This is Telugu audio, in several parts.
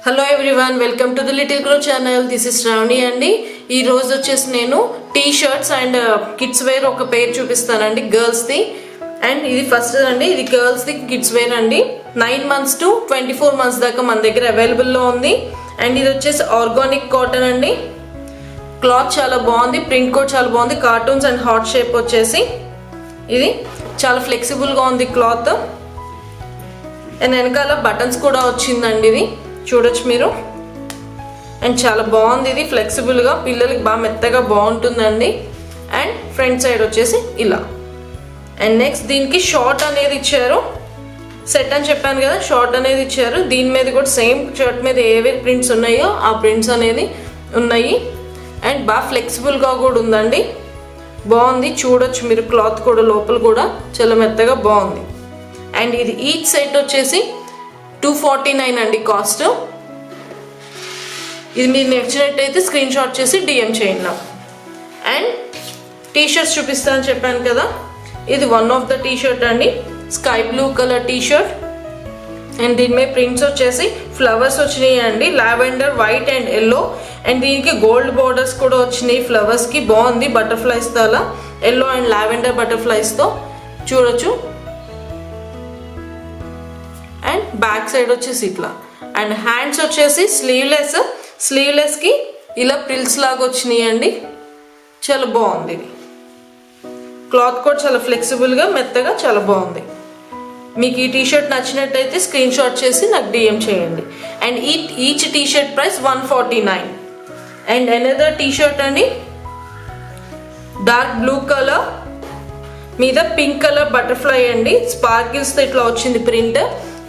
Hello everyone, welcome to the little grow channel. This is Shravani అండి. ఈ రోజు వచ్చేసి నేను T shirts and kids wear ఒక పేర్ చూపిస్తానండి, గర్ల్స్ది. అండ్ ఇది ఫస్ట్ అండి, ఇది గర్ల్స్ది కిడ్స్ వేర్ అండి. 9 months to 24 months దాకా మన దగ్గర అవైలబుల్లో ఉంది. అండ్ ఇది వచ్చేసి ఆర్గానిక్ కాటన్ అండి. క్లాత్ చాలా బాగుంది, ప్రింట్ కూడా చాలా బాగుంది. కార్టూన్స్ అండ్ హార్ట్ షేప్ వచ్చేసి ఇది చాలా ఫ్లెక్సిబుల్గా ఉంది క్లాత్. అండ్ వెనకాల బటన్స్ కూడా వచ్చిందండి, ఇది చూడొచ్చు మీరు. అండ్ చాలా బాగుంది, ఇది ఫ్లెక్సిబుల్గా పిల్లలకి బాగా మెత్తగా బాగుంటుందండి. అండ్ ఫ్రంట్ సైడ్ వచ్చేసి ఇలా. అండ్ నెక్స్ట్ దీనికి షార్ట్ అనేది ఇచ్చారు, సెట్ అని చెప్పాను కదా, షార్ట్ అనేది ఇచ్చారు. దీని మీద కూడా సేమ్ షర్ట్ మీద ఏవే ప్రింట్స్ ఉన్నాయో ఆ ప్రింట్స్ అనేది ఉన్నాయి. అండ్ బాగా ఫ్లెక్సిబుల్గా కూడా ఉందండి, బాగుంది. చూడొచ్చు మీరు, క్లాత్ కూడా లోపల కూడా చాలా మెత్తగా బాగుంది. అండ్ ఇది ఈచ్ సెట్ వచ్చేసి 249 అండి కాస్ట్. ఇది మీరు నచ్చినట్టయితే స్క్రీన్ షాట్ చేసి డిఎం చేయండి నాకు. అండ్ టీ షర్ట్స్ చూపిస్తానని చెప్పాను కదా, ఇది one of the T shirt అండి, sky blue colour T shirt. And దీని మీద ప్రింట్స్ వచ్చేసి ఫ్లవర్స్ వచ్చినాయి అండి, lavender, white and yellow. And దీనికి గోల్డ్ బార్డర్స్ కూడా వచ్చినాయి ఫ్లవర్స్కి, బాగుంది. బటర్ఫ్లైస్తో అలా ఎల్లో అండ్ లావెండర్ బటర్ఫ్లైస్తో చూడొచ్చు. అండ్ బ్యాక్ సైడ్ వచ్చేసి ఇట్లా. అండ్ హ్యాండ్స్ వచ్చేసి స్లీవ్లెస్కి ఇలా ప్రిల్స్ లాగా వచ్చినాయి అండి, చాలా బాగుంది. ఇది క్లాత్ కూడా చాలా ఫ్లెక్సిబుల్గా మెత్తగా చాలా బాగుంది. మీకు ఈ టీషర్ట్ నచ్చినట్టయితే స్క్రీన్ షాట్ చేసి నాకు డిఎం చేయండి. And each T shirt price 149. And another T shirt అండి, డార్క్ బ్లూ కలర్ మీద పింక్ కలర్ బటర్ఫ్లై అండి, స్పార్కిల్స్తో ఇట్లా వచ్చింది ప్రింట్,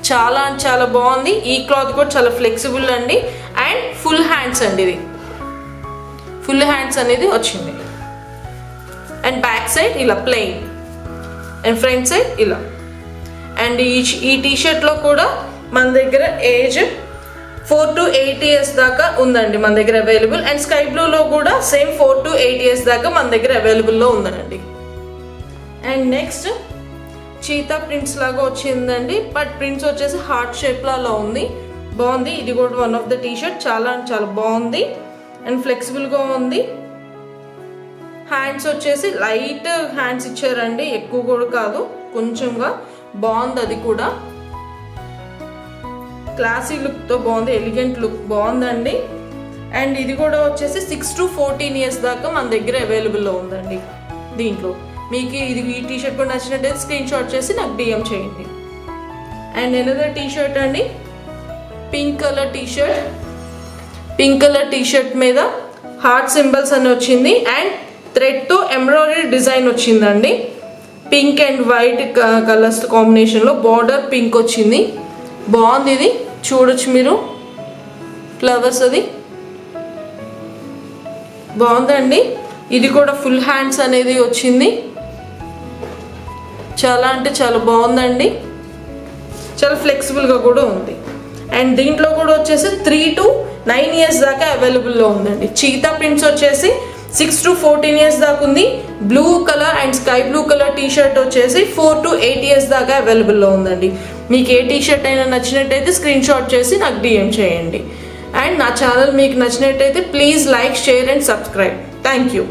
చాలా చాలా బాగుంది. ఈ క్లాత్ కూడా చాలా ఫ్లెక్సిబుల్ అండి. అండ్ ఫుల్ హ్యాండ్స్ అండి, ఇది ఫుల్ హ్యాండ్స్ అనేది వచ్చింది. అండ్ బ్యాక్ సైడ్ ఇలా ప్లెయిన్ అండ్ ఫ్రంట్ సైడ్ ఇలా. అండ్ ఈ టీషర్ట్లో కూడా మన దగ్గర ఏజ్ 4 to 8 years దాకా ఉందండి మన దగ్గర అవైలబుల్. అండ్ స్కై బ్లూలో కూడా సేమ్ 4 to 8 years దాకా మన దగ్గర అవైలబుల్లో ఉందండి. అండ్ నెక్స్ట్ చీతా ప్రింట్స్ లాగా వచ్చిందండి, బట్ ప్రింట్స్ వచ్చేసి హార్ట్ షేప్లో అలా ఉంది, బాగుంది. ఇది కూడా వన్ ఆఫ్ ద టీషర్ట్, చాలా చాలా బాగుంది అండ్ ఫ్లెక్సిబుల్గా ఉంది. హ్యాండ్స్ వచ్చేసి లైట్ హ్యాండ్స్ ఇచ్చారండి, ఎక్కువ కూడా కాదు, కొంచెంగా బాగుంది. అది కూడా క్లాసీ లుక్తో బాగుంది, ఎలిగెంట్ లుక్ బాగుందండి. అండ్ ఇది కూడా వచ్చేసి 6 to 14 years దాకా మన దగ్గర అవైలబుల్లో ఉందండి. దీంట్లో మీకు ఈ టీషర్ట్ కూడా నచ్చినట్టయితే స్క్రీన్ షాట్ చేసి నాకు డిఎం చేయండి. అండ్ అనదర్ టీషర్ట్ అండి, పింక్ కలర్ టీషర్ట్ మీద హార్ట్ సింబల్స్ అని వచ్చింది. అండ్ థ్రెడ్తో ఎంబ్రాయిడరీ డిజైన్ వచ్చిందండి, పింక్ అండ్ వైట్ కలర్స్ కాంబినేషన్లో బార్డర్ పింక్ వచ్చింది, బాగుంది. ఇది చూడొచ్చు మీరు, ఫ్లవర్స్ అది బాగుందండి. ఇది కూడా ఫుల్ హ్యాండ్స్ అనేది వచ్చింది, చాలా అంటే చాలా బాగుందండి, చాలా ఫ్లెక్సిబుల్గా కూడా ఉంది. అండ్ దీంట్లో కూడా వచ్చేసి 3 to 9 years దాకా అవైలబుల్లో ఉందండి. చీతా ప్రింట్స్ వచ్చేసి 6 to 14 years దాకా ఉంది. Blue colour and sky blue colour T shirt వచ్చేసి 4 to 8 years దాకా అవైలబుల్లో ఉందండి. మీకు ఏ టీషర్ట్ అయినా నచ్చినట్టయితే స్క్రీన్ షాట్ చేసి నాకు డిఎం చేయండి. అండ్ నా ఛానల్ మీకు నచ్చినట్టయితే please like, share and subscribe. Thank you.